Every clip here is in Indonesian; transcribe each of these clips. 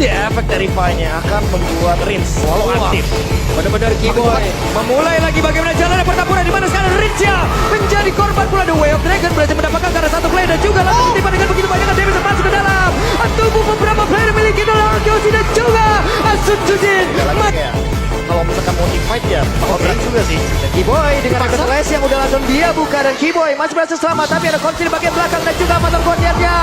efek Terrify-nya akan membuat Rins selalu aktif. Benar-benar Keyboy memulai lagi bagaimana jalannya pertempuran di mana sekarang Rincia menjadi korban pula. The Way of Dragon berhasil mendapatkan karena satu player dan juga langsung tiba dengan begitu banyak damage masuk ke dalam tubuh beberapa player memiliki oleh Arkeosi dan juga Sun Jujin. Kalau misalkan mau fight ya berat juga sih. Dan Keyboy dengan Rocket Slash yang udah langsung dia buka dan Keyboy masih berhasil selamat, tapi ada Konsil di bagian belakang dan juga Fatal Guardian-nya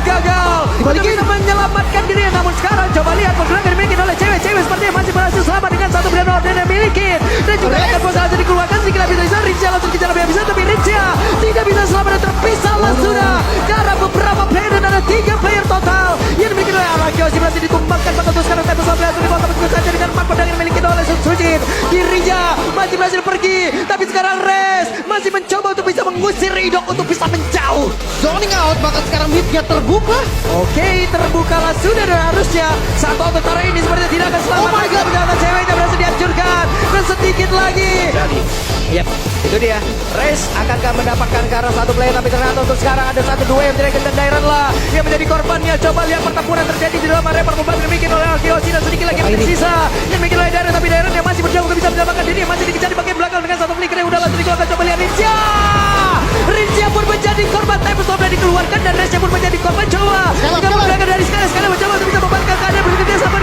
gagal. Dibalikin menyelamatkan dirinya, namun sekarang coba lihat pergerakan dimiliki oleh cewek-cewek sepertinya masih berhasil selamat dengan satu brand order yang dimiliki. Dan juga akan proses langsung dikeluarkan sedikit lebih bisa Rincia langsung kejar lebih bisa, tapi Rincia tidak bisa selamat dan terpisah sudah karena beberapa player dan ada 3 player total yang dimiliki oleh Arkeosi berhasil ditumbangkan bakal terus sekarang Titus of Blade dibawa begitu saja dengan 4 pedang yang dimiliki oleh Sun Jujin. Dirinya masih berhasil pergi, tapi sekarang Res masih mencoba untuk bisa mengusir Idok untuk bisa menjauh. Zoning out, bahkan sekarang midnya terbuka. Oke, terbukalah sudah dan harusnya satu antara ini sepertinya tidak akan selamat. Oh my god, perjalanan ceweknya berhasil dihancurkan dan sedikit lagi. Jadi Yap, itu dia. Res akankah mendapatkan karena satu player, tapi ternyata untuk sekarang ada satu dua yang Dragon dan Dairon lah yang menjadi korbannya. Coba lihat pertempuran terjadi di dalam area pertempuran yang dibikin oleh Arkeosi dan sedikit lagi yang tersisa yang dibikin oleh Dairon, tapi Dairon yang masih berjauh bisa menyelamatkan diri, masih dikejar di bagian belakang dengan satu flicker yang udah langsung dikeluarkan. Coba lihat Rincia pun menjadi korban, Tempest sudah dikeluarkan dan Resnya pun menjadi korban. Coba dengan menggunakan dari sekali mencoba untuk bisa membalikkan keadaan begitu dia sampai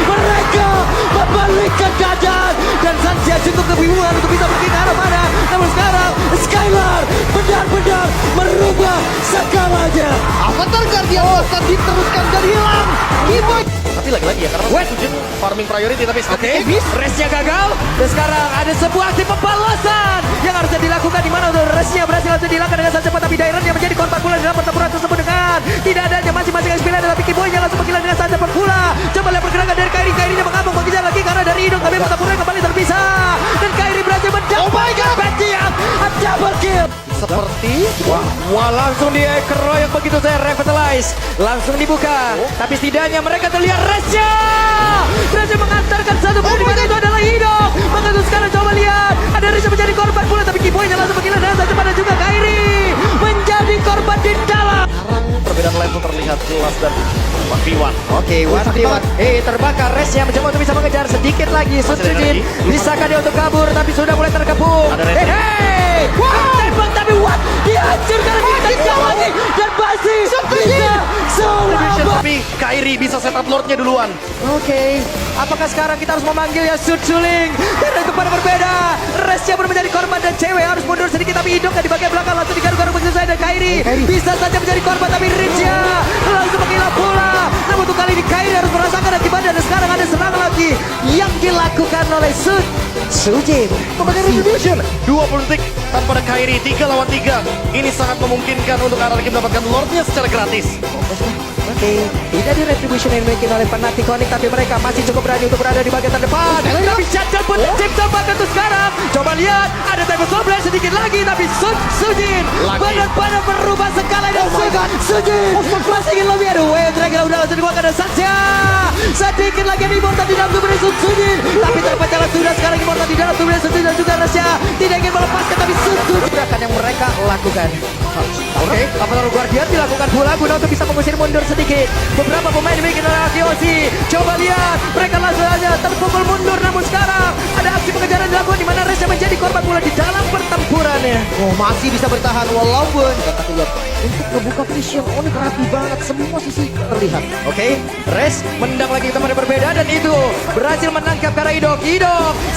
mereka membalikkan keadaan dan Sansia cukup kebingungan untuk bisa pergi ke arah mana. Namun sekarang Skylar benar-benar merubah segalanya. Avatar Guardian bahkan diteruskan dan hilang. Keyboy. tapi lagi-lagi ya karena Sujin farming priority tapi Oke, resnya gagal dan sekarang ada sebuah aksi pembalasan yang harusnya dilakukan di mana resnya berhasil langsung dilakukan dengan sangat cepat, tapi Dairon yang menjadi korban pula dalam pertempuran tersebut dengan tidak adanya masing-masing XP tapi Keyboy-nya langsung menghilang dengan sangat cepat pula. Coba lihat pergerakan dari Kairi-nya mengamuk mengejar lagi karena dari Idong, tapi pertempuran kembali terpisah dan Kairi berhasil mendapatkan Betian double kill. seperti Wah, langsung dia keroyok begitu saya revitalize langsung dibuka, tapi setidaknya mereka terlihat Resnya berhasil mengantarkan satu poin di mana itu adalah Idong. Maka itu sekarang coba lihat ada Resnya menjadi korban pula, tapi Keyboy-nya langsung menghilang dengan sangat cepat dan juga Kairi menjadi korban di dalam. sekarang perbedaan level terlihat jelas dan 1v1. Oke, 1v1. Terbakar. Resnya mencoba untuk bisa mengejar sedikit lagi. Sun Jujin bisakah dia untuk kabur, tapi sudah mulai terkepung. Ada Red. Tembak tapi dihancurkan lagi dan masih bisa selamat. Tapi Kairi bisa setup Lordnya duluan. Oke, apakah sekarang kita harus memanggil ya Sun Juling? Karena kepada berbeda, Resnya pun menjadi korban dan cewek harus mundur sedikit, tapi Idong di bagian belakang langsung digaruk-garuk begitu saja dan Kairi bisa saja menjadi korban, tapi Rincia langsung menghilang pula. Namun untuk kali ini Kairi harus merasakan akibatnya dan sekarang ada serangan lagi yang dilakukan oleh Sun Jujin. Memakai retribution 20 detik tanpa ada Kairi 3 lawan 3. Ini sangat memungkinkan untuk RRQ mendapatkan Lordnya secara gratis. Oke, tidak di retribution yang dimiliki oleh Panathinaikos, tapi mereka masih cukup berani untuk berada di bagian terdepan. Tapi Shutdown pun tercipta bahkan untuk sekarang. Coba lihat, ada Tempest Sombra sedikit lagi, tapi Sun Jujin benar-benar berubah sekali dan Sun Jujin masih ingin lebih. Aduh, Dragon udah langsung dikeluarkan dan Satya sedikit lagi yang Immortal di dalam tubuh Sun Jujin, tapi terpecah sudah sekarang Immortal di dalam tubuh Sun Jujin dan juga Rasya tidak ingin melepaskan, tapi Sun Jujin gerakan yang mereka lakukan. Oke, Avatar Guardian dilakukan pula guna untuk bisa mengusir mundur sedikit beberapa pemain dimiliki oleh Arkeosi. Coba lihat, mereka langsung saja terpukul mundur, namun sekarang ada aksi pengejaran dilakukan di mana Resnya menjadi korban pula di dalam pertempurannya. Oh, masih bisa bertahan walaupun kata lihat untuk membuka vision unik rapi banget, semua sisi terlihat. Oke, Res mendang lagi ke tempat yang berbeda dan itu berhasil menangkap karena Idok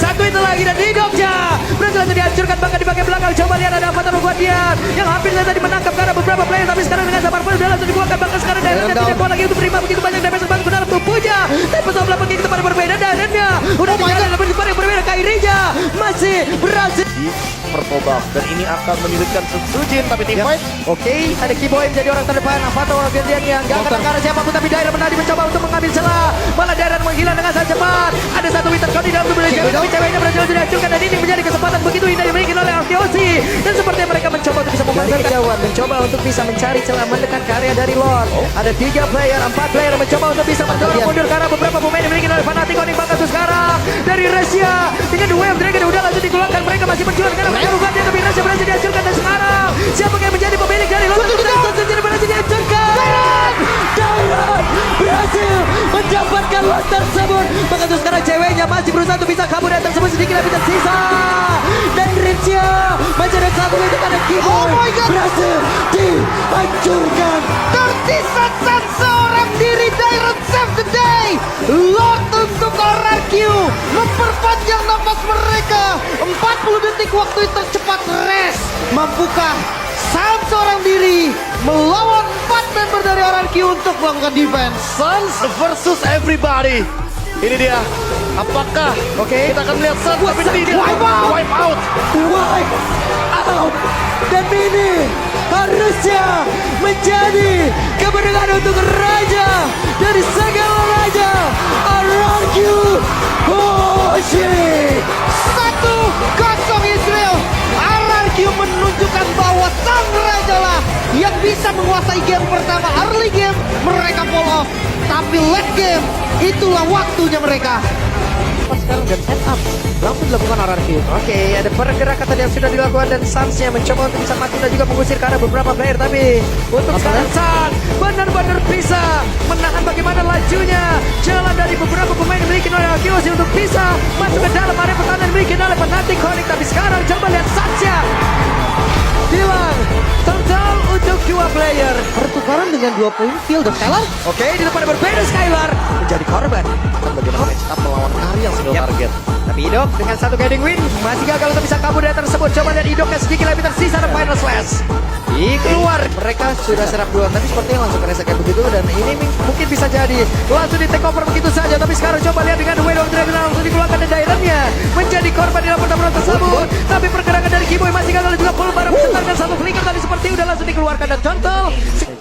satu itu lagi dan Idoknya berhasil langsung dihancurkan bahkan di bagian belakang. Coba lihat ada Avatar Guardian yang hampir saja menangkap karena beberapa player, tapi sekarang dengan sabar pun sudah langsung dibuangkan bahkan sekarang Daironnya tidak kuat lagi untuk terima begitu banyak damage masuk ke dalam tubuhnya. Tapi sebelah pergi ke tempat yang berbeda, Daironnya udah dijalan dalam tempat yang berbeda. Kairi-nya masih berhasil Di pertobak dan ini akan menyulitkan Sun Jujin tapi tim fight. Oke, ada Keyboy menjadi orang terdepan. Avatar Guardian yang gak akan karena siapapun, tapi Dairon menadi mencoba untuk mengambil celah. Malah Dairon menghilang dengan sangat cepat. Ada satu Winter Cloud di dalam tubuh cewek, tapi ceweknya berhasil dihancurkan dan ini menjadi kesempatan begitu indah dimiliki oleh Arkeosi. Dan sepertinya mereka mencoba untuk bisa memanfaatkan kejauhan, mencoba untuk bisa mencari celah mendekat ke area dari Lord. Ada 3 player, 4 player mencoba untuk bisa mendorong mundur karena beberapa pemain dimiliki oleh Panathinaikos yang bakal sekarang dari Resya dengan The Way of Dragon udah langsung dikeluarkan. Mereka masih berjuang karena mereka bukan dia, tapi Resya berhasil dihancurkan dan sekarang siapa yang menjadi pemilik dari Lord? Sun Jujin berhasil dihancurkan. Dairon berhasil mendapatkan lot tersebut. Maka itu sekarang ceweknya masih berusaha untuk bisa kabur dan tersebut sedikit lebih tersisa. Dan Rizia masih ada satu itu karena keyboard. Oh my God. Berhasil dihancurkan. Tersisa seorang diri Dairon save the day. Lord untuk RRQ memperpanjang nafas mereka. 40 detik waktu tercepat rest. Mampukah Sam seorang diri melawan 4 member dari RRQ untuk melakukan defense? Suns versus everybody. Ini dia. Apakah kita akan melihat Suns tapi ini dia Wipe out. wipe out. Wipe out. Dan ini harusnya menjadi kemenangan untuk raja dari segala raja RRQ Hoshi. 1-0 Israel. RRQ menunjukkan bahwa sang raja lah yang bisa menguasai game pertama. Early game mereka fall off, tapi late game itulah waktunya mereka. Sekarang dan setup langsung dilakukan RRQ. Oke, ada pergerakan tadi yang sudah dilakukan dan Suns-nya mencoba untuk bisa mati dan juga mengusir ke arah beberapa player. Tapi untuk sekarang Suns benar-benar bisa menahan bagaimana lajunya jalan dari beberapa pemain yang dimiliki oleh Akiyoshi untuk bisa masuk ke dalam area pertahanan yang dimiliki oleh Fnatic Connect. Tapi sekarang coba lihat Suns-nya hilang total untuk 2 player. Pertukaran dengan 2 poin kill dan Skylar. Oke, di depan berbeda Skylar menjadi korban. Kan bagaimana match up melawan Ari yang single Yap. target. Tapi Idok dengan satu guiding win masih gagal untuk bisa kabur dari tersebut. Coba lihat Idoknya sedikit lebih tersisa dan final slash. Keluar. Mereka sudah serap duluan tapi sepertinya langsung kerasa kayak begitu dan ini mungkin bisa jadi langsung di take over begitu saja. Tapi sekarang coba lihat dengan The Way of Dragon langsung dikeluarkan dan Daironnya menjadi korban di dalam pertempuran tersebut. Tapi pergerakan dari Kiboy masih gagal dan juga full barang mencetarkan satu flicker tadi seperti udah langsung dikeluarkan dan total.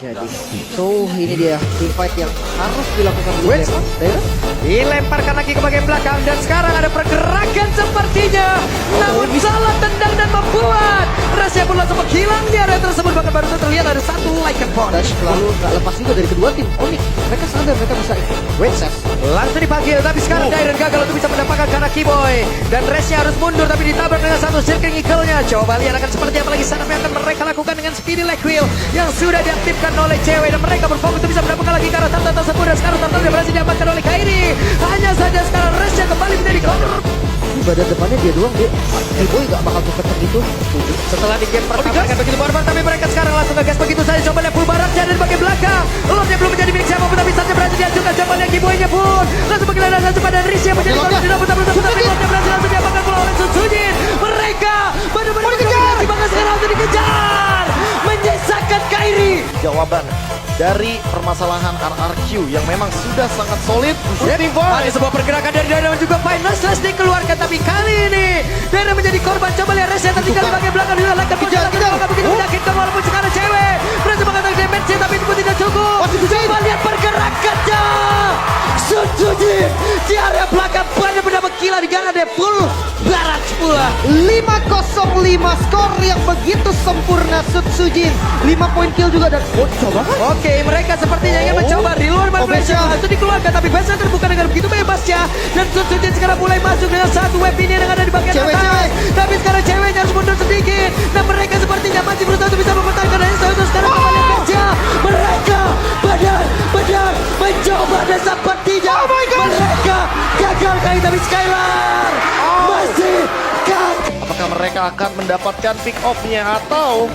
Jadi, so ini dia team fight yang harus dilakukan di Wait, game. Dairon? Dilemparkan lagi ke bagian belakang dan sekarang ada pergerakan sepertinya. Namun salah tendang dan membuat Rasya pun langsung menghilang di area tersebut. Bahkan baru terlihat ada satu like punch. Dan lalu gak lepas juga dari kedua tim. Onyx, mereka sadar mereka bisa win set. Langsung dipanggil tapi sekarang Dairon gagal untuk bisa mendapatkan karena Kiboy. Dan Resnya harus mundur tapi ditabrak dengan satu circling eagle-nya. Coba lihat akan seperti apa lagi sana yang akan mereka lakukan dengan speedy leg wheel yang sudah diaktifkan oleh cewek. Dan mereka berfokus untuk bisa mendapatkan lagi karena Tartan tersebut. Dan sekarang Tartan sudah berhasil diamankan oleh Kairi. Hanya saja sekarang Resnya kembali menjadi korban. Di badan depannya dia doang, dia Boy gak bakal keketek gitu. Setelah di game pertama mereka begitu korban tapi mereka sekarang langsung ngegas begitu saja. Coba lihat full baratnya dari bagian belakang. Lordnya belum menjadi milik siapapun tapi saatnya berhasil diajukan. Coba lihat Kiboy-nya pun langsung bergerak langsung pada Riz yang menjadi korban di dalam tapi Lordnya berhasil langsung diamankan pula oleh Sutsujin. Mereka benar-benar dikejar. Bahkan sekarang langsung dikejar. Menyisakan Kairi. Jawaban dari permasalahan RRQ yang memang sudah sangat solid. Team fight. Ada sebuah pergerakan dari Dairon juga final slash dikeluarkan tapi kali ini Dairon menjadi korban. Coba lihat Resnya tertinggal di bagian belakang juga lakukan begitu menyakitkan walaupun sekarang cewek berhasil mengatakan damage tapi itu pun tidak cukup. Coba lihat pergerakannya Sutsujin di area belakang benar-benar gila di gang ada full barat pula. 5-0-5 skor yang begitu sempurna Sutsujin. 5 poin kill juga dan coba kan? Oke, mereka sepertinya ingin mencoba reload manipulation langsung dikeluarkan tapi Besa terbuka dengan begitu bebasnya dan Sutsujin sekarang mulai masuk dengan satu web ini yang ada di bagian atas. Tapi sekarang ceweknya harus mundur sedikit dan mereka sepertinya masih berusaha untuk bisa mempertahankan itu sekarang kembali kerja. Mereka benar-benar mencoba dan sepertinya mereka gagal kali tapi Skylar masih gagal. Apakah mereka akan mendapatkan pick off-nya atau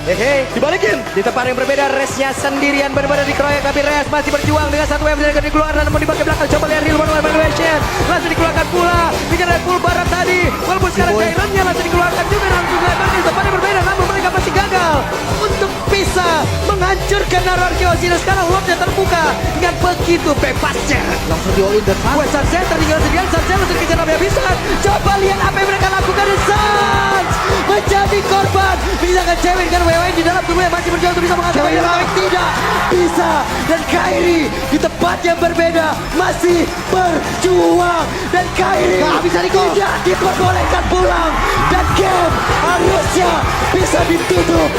dibalikin? Di tempat yang berbeda Resnya sendirian benar-benar dikeroyok tapi Res masih berjuang dengan satu wave yang dikeluarkan namun di bagian belakang coba lihat real one evaluation langsung dikeluarkan pula bikin ada full barat tadi walaupun sekarang Daironnya langsung dikeluarkan juga langsung dilebar di tempat yang berbeda namun mereka masih gagal untuk bisa menghancurkan RRQ Hoshi dan sekarang lobnya terbuka dengan begitu bebasnya Langsung di all in dan Wes Sarsen tertinggal sendirian Sarsen langsung dikejar habis-habisan. Coba lihat apa yang mereka lakukan dan Suns menjadi korban. Misalkan cewek dengan WW di dalam tubuhnya masih berjuang untuk bisa mengatakan tapi tidak bisa. Dan Kairi di tempat yang berbeda masih berjuang dan Kairi tidak diperbolehkan pulang dan game harusnya bisa ditutup